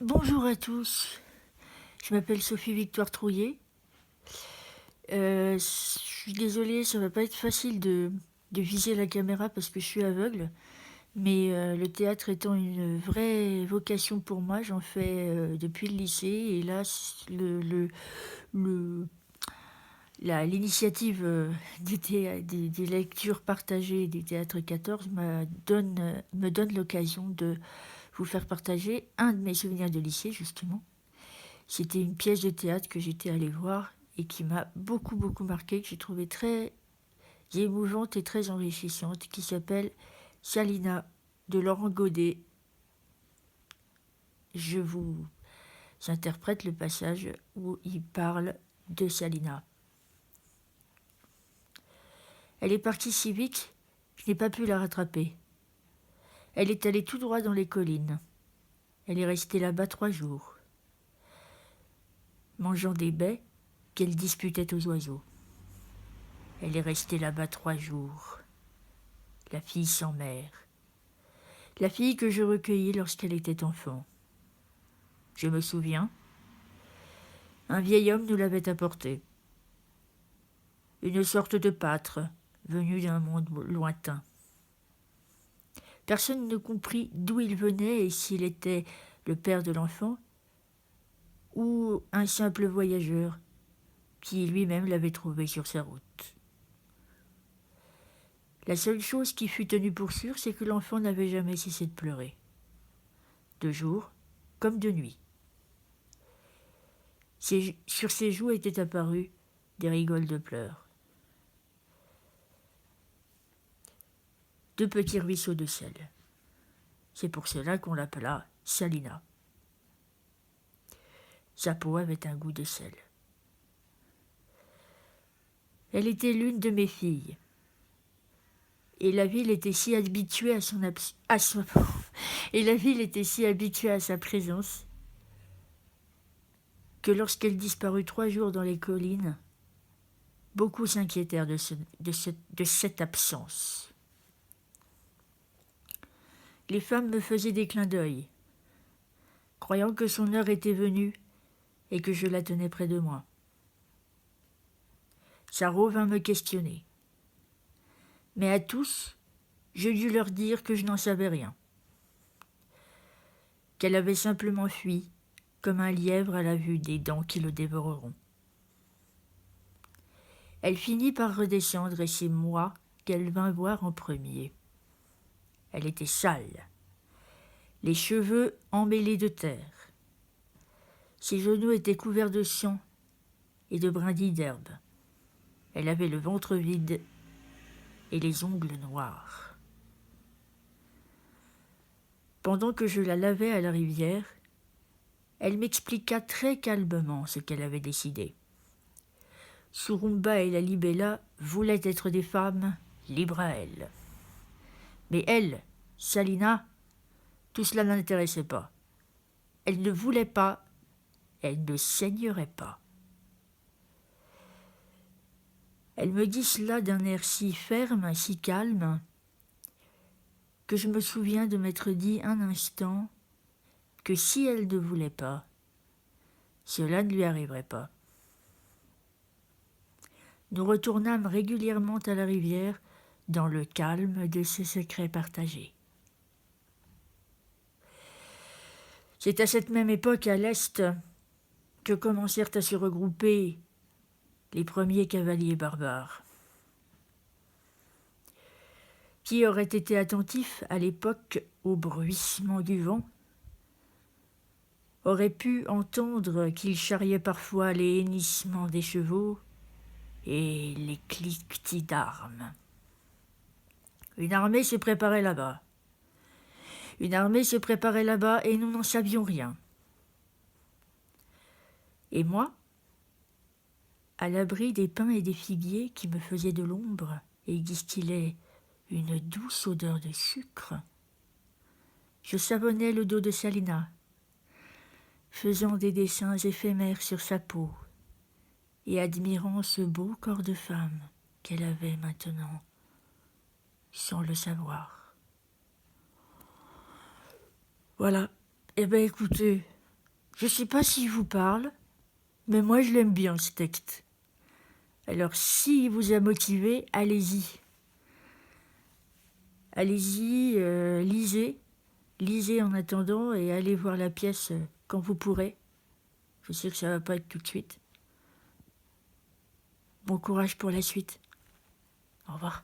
Bonjour à tous, je m'appelle Sophie Victoire Trouillet. Je suis désolée, ça va pas être facile de viser la caméra parce que je suis aveugle, mais le théâtre étant une vraie vocation pour moi, j'en fais depuis le lycée et là, le- l'initiative des lectures partagées du théâtre 14 me donne l'occasion de vous faire partager un de mes souvenirs de lycée, justement. C'était une pièce de théâtre que j'étais allée voir et qui m'a beaucoup marqué, que j'ai trouvée très émouvante et très enrichissante, qui s'appelle Salina de Laurent Godet. Je vous interprète le passage où il parle de Salina. Elle est partie si vite, je n'ai pas pu la rattraper. Elle est allée tout droit dans les collines. Elle est restée là-bas 3 jours, mangeant des baies qu'elle disputait aux oiseaux. Elle est restée là-bas 3 jours, la fille sans mère. La fille que je recueillis lorsqu'elle était enfant. Je me souviens, un vieil homme nous l'avait apportée. Une sorte de pâtre, venu d'un monde lointain. Personne ne comprit d'où il venait et s'il était le père de l'enfant ou un simple voyageur qui lui-même l'avait trouvé sur sa route. La seule chose qui fut tenue pour sûre, c'est que l'enfant n'avait jamais cessé de pleurer. De jour comme de nuit. Sur ses joues étaient apparues des rigoles de pleurs. 2 petits ruisseaux de sel. C'est pour cela qu'on l'appela Salina. Sa peau avait un goût de sel. Elle était l'une de mes filles. Et la ville était si habituée et la ville était si habituée à sa présence que lorsqu'elle disparut 3 jours dans les collines, beaucoup s'inquiétèrent de cette absence. Les femmes me faisaient des clins d'œil, croyant que son heure était venue et que je la tenais près de moi. Sarro vint me questionner. Mais à tous, je dus leur dire que je n'en savais rien. Qu'elle avait simplement fui, comme un lièvre à la vue des dents qui le dévoreront. Elle finit par redescendre et c'est moi qu'elle vint voir en premier. Elle était sale, les cheveux emmêlés de terre. Ses genoux étaient couverts de sang et de brindilles d'herbe. Elle avait le ventre vide et les ongles noirs. Pendant que je la lavais à la rivière, elle m'expliqua très calmement ce qu'elle avait décidé. Surumba et la Libella voulaient être des femmes libres à elles. Mais elle, Salina, tout cela n'intéressait pas. Elle ne voulait pas, elle ne saignerait pas. Elle me dit cela d'un air si ferme, si calme, que je me souviens de m'être dit un instant que si elle ne voulait pas, cela ne lui arriverait pas. Nous retournâmes régulièrement à la rivière dans le calme de ces secrets partagés. C'est à cette même époque, à l'Est, que commencèrent à se regrouper les premiers cavaliers barbares. Qui aurait été attentif à l'époque au bruissement du vent aurait pu entendre qu'ils charriaient parfois les hennissements des chevaux et les cliquetis d'armes. Une armée se préparait là-bas. Une armée se préparait là-bas et nous n'en savions rien. Et moi, à l'abri des pins et des figuiers qui me faisaient de l'ombre et distillaient une douce odeur de sucre, je savonnais le dos de Salina, faisant des dessins éphémères sur sa peau et admirant ce beau corps de femme qu'elle avait maintenant, sans le savoir. Voilà. Eh bien, écoutez, Je sais pas s'il vous parle, mais moi je l'aime bien ce texte. Alors s'il vous a motivé, allez-y. Allez-y, lisez. Lisez en attendant et allez voir la pièce quand vous pourrez. Je sais que ça va pas être tout de suite. Bon courage pour la suite. Au revoir.